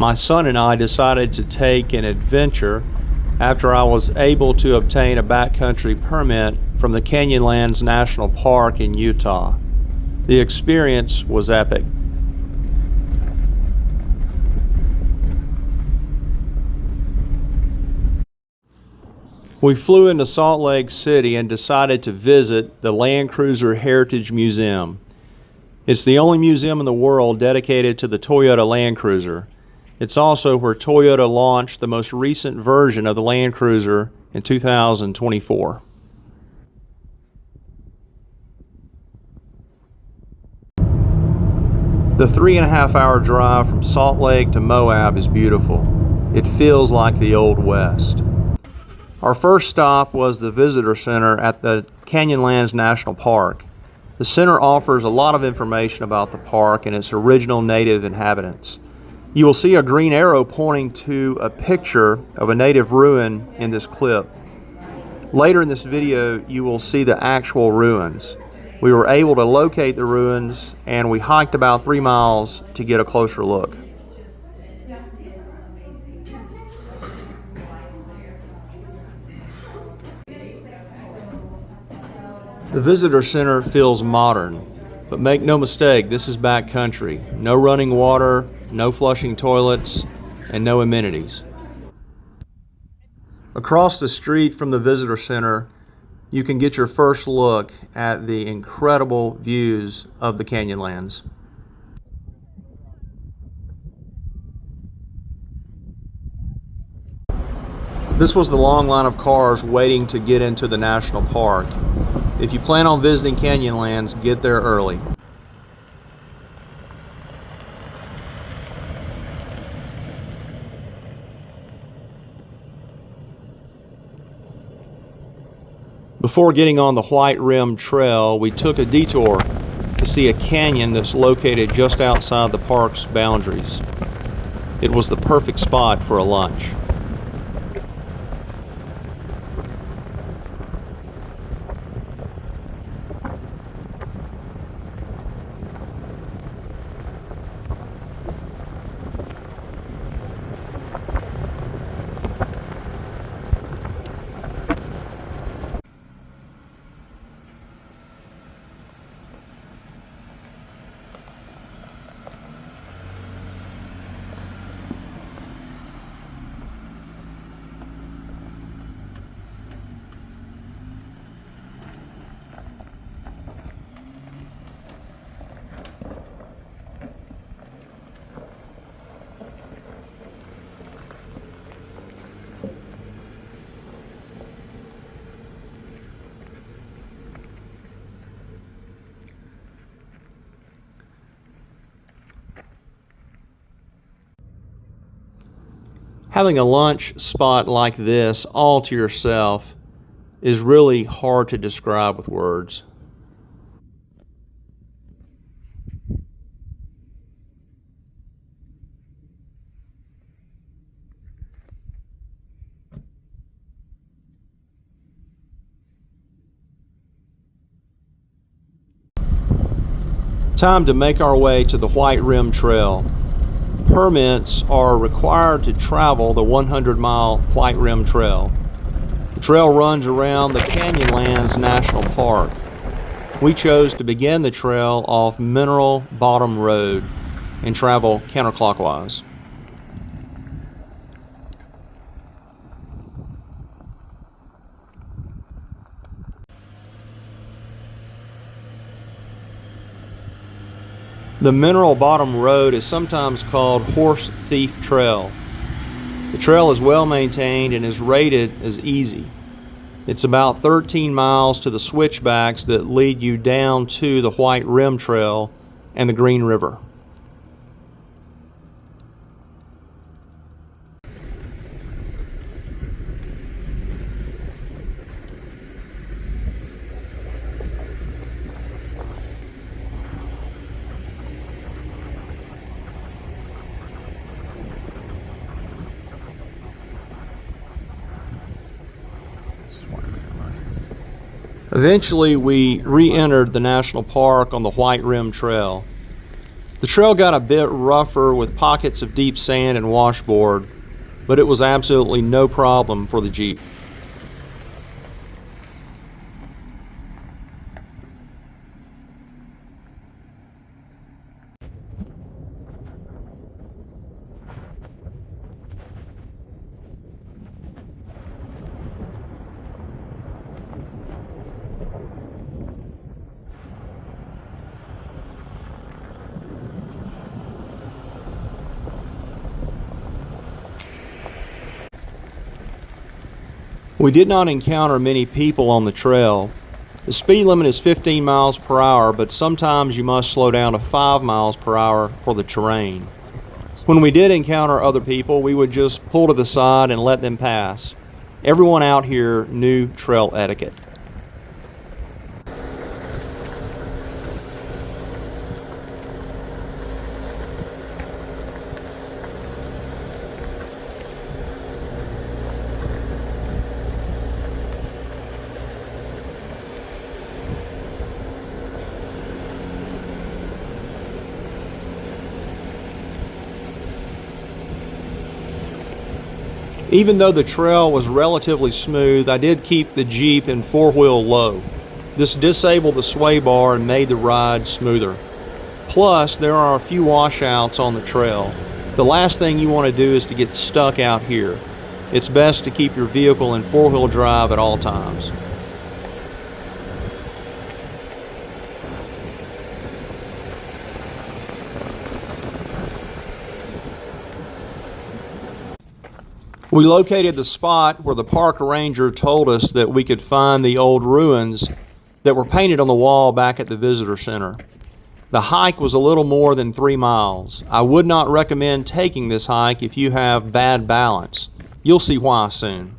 my son and I decided to take an adventure after I was able to obtain a backcountry permit from the Canyonlands National Park in Utah. The experience was epic. We flew into Salt Lake City and decided to visit the Land Cruiser Heritage Museum. It's the only museum in the world dedicated to the Toyota Land Cruiser. It's also where Toyota launched the most recent version of the Land Cruiser in 2024. The 3.5-hour drive from Salt Lake to Moab is beautiful. It feels like the Old West. Our first stop was the visitor center at the Canyonlands National Park. The center offers a lot of information about the park and its original native inhabitants. You will see a green arrow pointing to a picture of a native ruin in this clip. Later in this video, you will see the actual ruins. We were able to locate the ruins and we hiked about 3 miles to get a closer look. The visitor center feels modern, but make no mistake, this is backcountry. No running water, no flushing toilets, and no amenities. Across the street from the visitor center, you can get your first look at the incredible views of the Canyonlands. This was the long line of cars waiting to get into the national park. If you plan on visiting Canyonlands, get there early. Before getting on the White Rim Trail, we took a detour to see a canyon that's located just outside the park's boundaries. It was the perfect spot for a lunch. Having a lunch spot like this all to yourself is really hard to describe with words. Time to make our way to the White Rim Trail. Permits are required to travel the 100-mile White Rim Trail. The trail runs around the Canyonlands National Park. We chose to begin the trail off Mineral Bottom Road and travel counterclockwise. The Mineral Bottom Road is sometimes called Horse Thief Trail. The trail is well maintained and is rated as easy. It's about 13 miles to the switchbacks that lead you down to the White Rim Trail and the Green River. Eventually, we re-entered the national park on the White Rim Trail. The trail got a bit rougher with pockets of deep sand and washboard, but it was absolutely no problem for the Jeep. We did not encounter many people on the trail. The speed limit is 15 miles per hour, but sometimes you must slow down to 5 miles per hour for the terrain. When we did encounter other people, we would just pull to the side and let them pass. Everyone out here knew trail etiquette. Even though the trail was relatively smooth, I did keep the Jeep in 4-wheel low. This disabled the sway bar and made the ride smoother. Plus, there are a few washouts on the trail. The last thing you want to do is to get stuck out here. It's best to keep your vehicle in 4-wheel drive at all times. We located the spot where the park ranger told us that we could find the old ruins that were painted on the wall back at the visitor center. The hike was a little more than 3 miles. I would not recommend taking this hike if you have bad balance. You'll see why soon.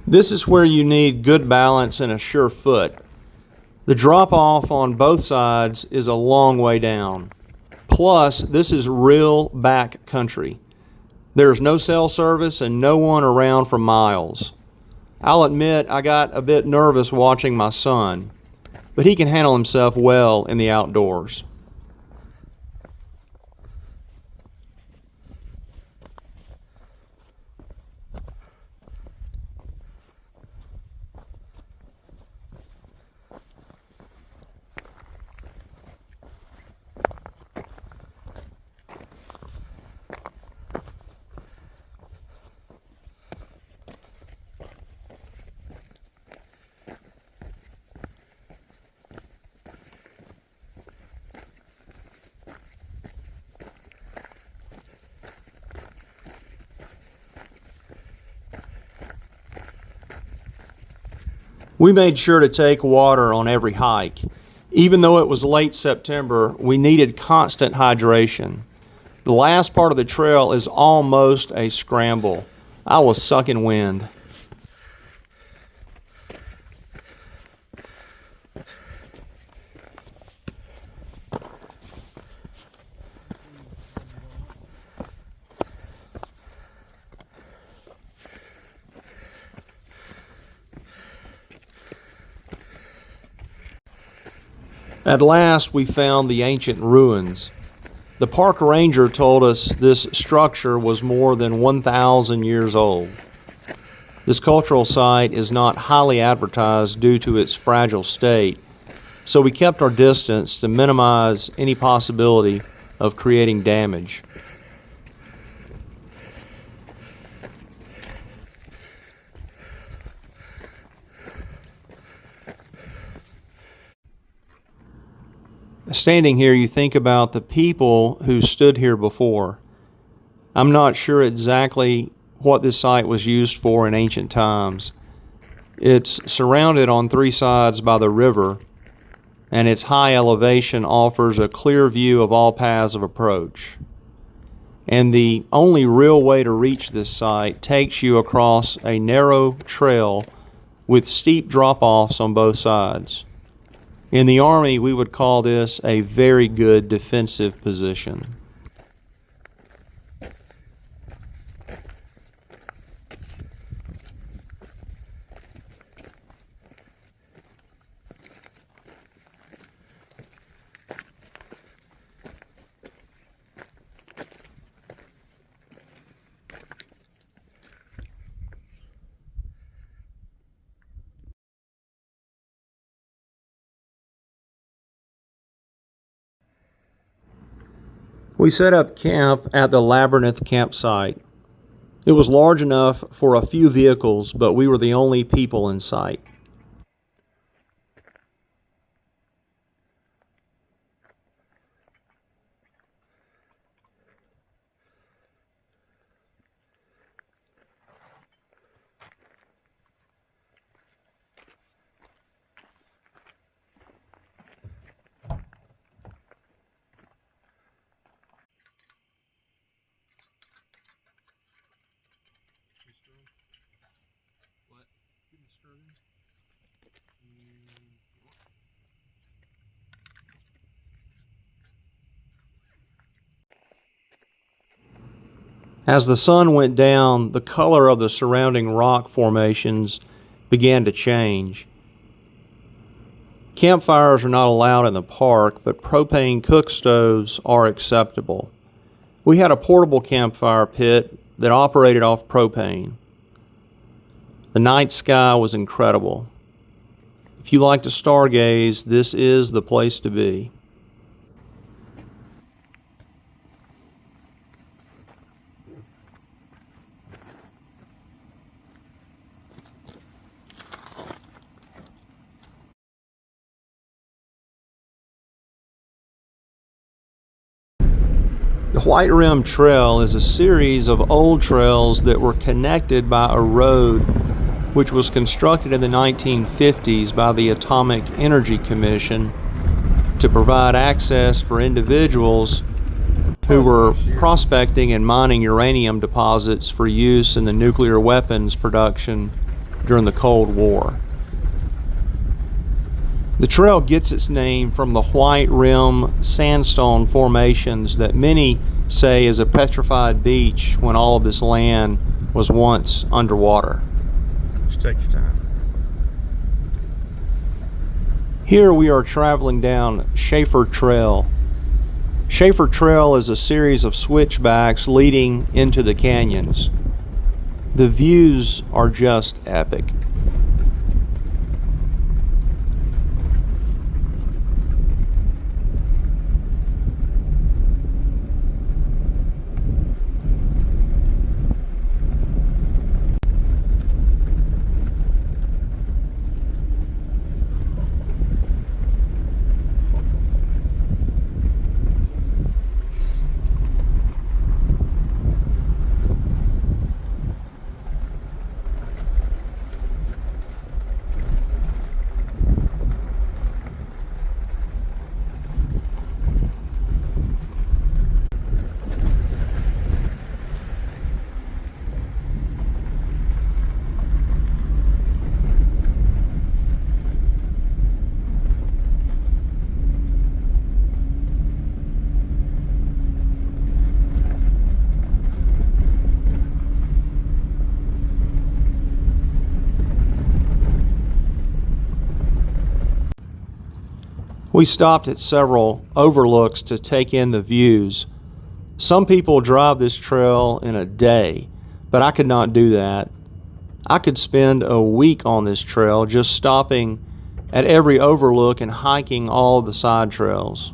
This is where you need good balance and a sure foot. The drop-off on both sides is a long way down. Plus, this is real back country. There's no cell service and no one around for miles. I'll admit I got a bit nervous watching my son, but he can handle himself well in the outdoors. We made sure to take water on every hike. Even though it was late September, we needed constant hydration. The last part of the trail is almost a scramble. I was sucking wind. At last, we found the ancient ruins. The park ranger told us this structure was more than 1,000 years old. This cultural site is not highly advertised due to its fragile state, so we kept our distance to minimize any possibility of creating damage. Standing here, you think about the people who stood here before. I'm not sure exactly what this site was used for in ancient times. It's surrounded on three sides by the river, and its high elevation offers a clear view of all paths of approach. And the only real way to reach this site takes you across a narrow trail with steep drop-offs on both sides. In the Army, we would call this a very good defensive position. We set up camp at the Labyrinth campsite. It was large enough for a few vehicles, but we were the only people in sight. As the sun went down, the color of the surrounding rock formations began to change. Campfires are not allowed in the park, but propane cook stoves are acceptable. We had a portable campfire pit that operated off propane. The night sky was incredible. If you like to stargaze, this is the place to be. The White Rim Trail is a series of old trails that were connected by a road which was constructed in the 1950s by the Atomic Energy Commission to provide access for individuals who were prospecting and mining uranium deposits for use in the nuclear weapons production during the Cold War. The trail gets its name from the White Rim sandstone formations that many say is a petrified beach when all of this land was once underwater. Just take your time. Here we are traveling down Schaefer Trail. Schaefer Trail is a series of switchbacks leading into the canyons. The views are just epic. We stopped at several overlooks to take in the views. Some people drive this trail in a day, but I could not do that. I could spend a week on this trail just stopping at every overlook and hiking all the side trails.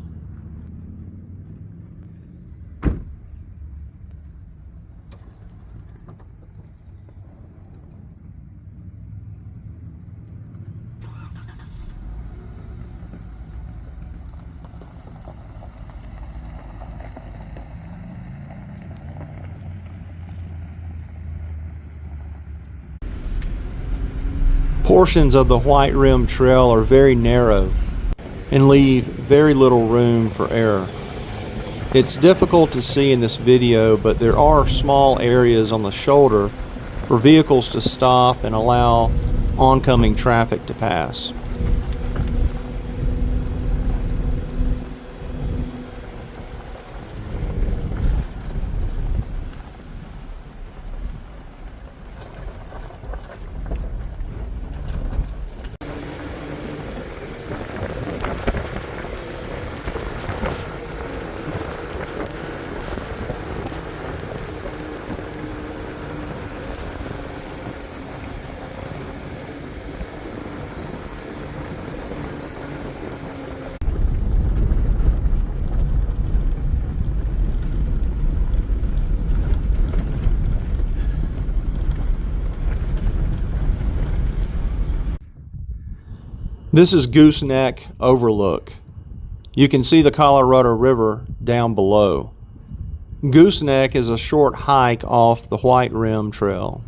Portions of the White Rim Trail are very narrow and leave very little room for error. It's difficult to see in this video, but there are small areas on the shoulder for vehicles to stop and allow oncoming traffic to pass. This is Gooseneck Overlook. You can see the Colorado River down below. Gooseneck is a short hike off the White Rim Trail.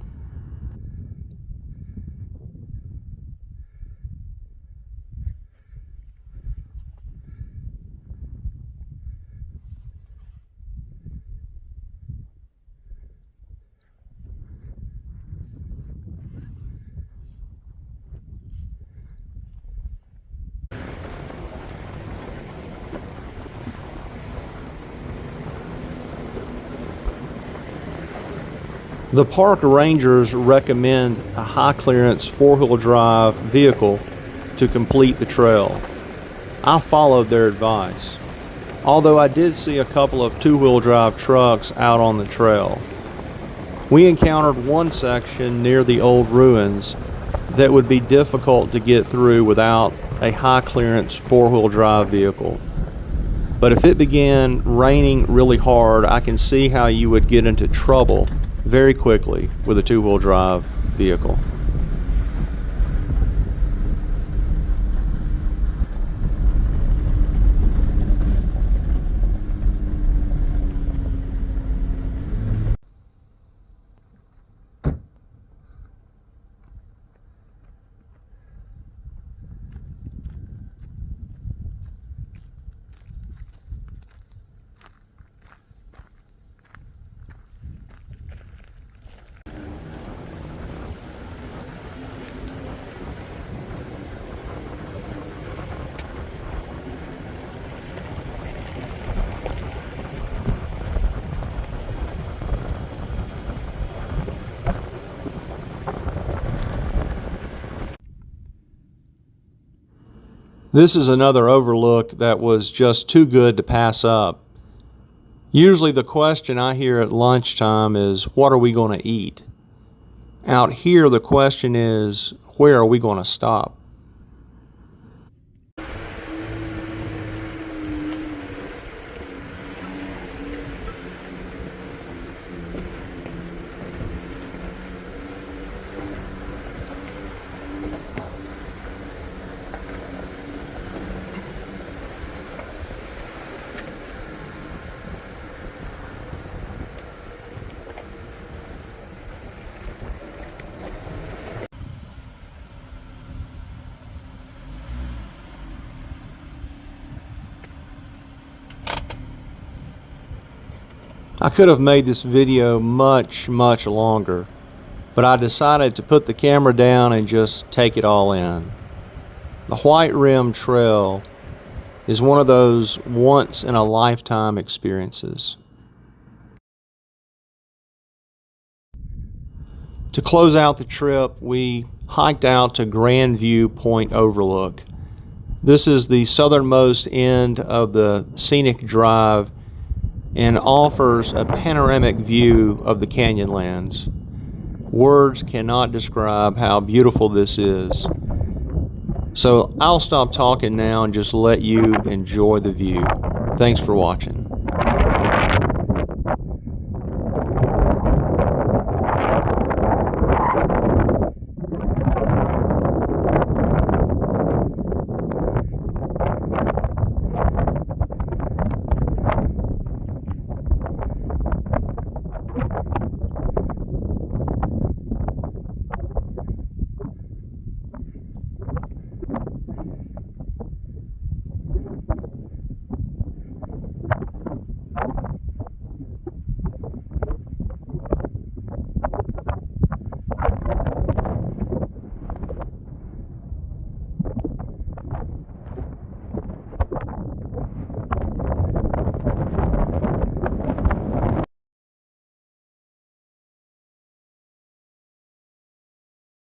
The park rangers recommend a high clearance four-wheel drive vehicle to complete the trail. I followed their advice, although I did see a couple of two-wheel drive trucks out on the trail. We encountered one section near the old ruins that would be difficult to get through without a high clearance four-wheel drive vehicle. But if it began raining really hard, I can see how you would get into trouble very quickly with a two-wheel drive vehicle. This is another overlook that was just too good to pass up. Usually the question I hear at lunchtime is, what are we going to eat? Out here the question is, where are we going to stop? I could have made this video much longer, but I decided to put the camera down and just take it all in. The White Rim Trail is one of those once-in-a-lifetime experiences. To close out the trip, we hiked out to Grandview Point Overlook. This is the southernmost end of the scenic drive and offers a panoramic view of the Canyonlands. Words cannot describe how beautiful this is. So I'll stop talking now and just let you enjoy the view. Thanks for watching.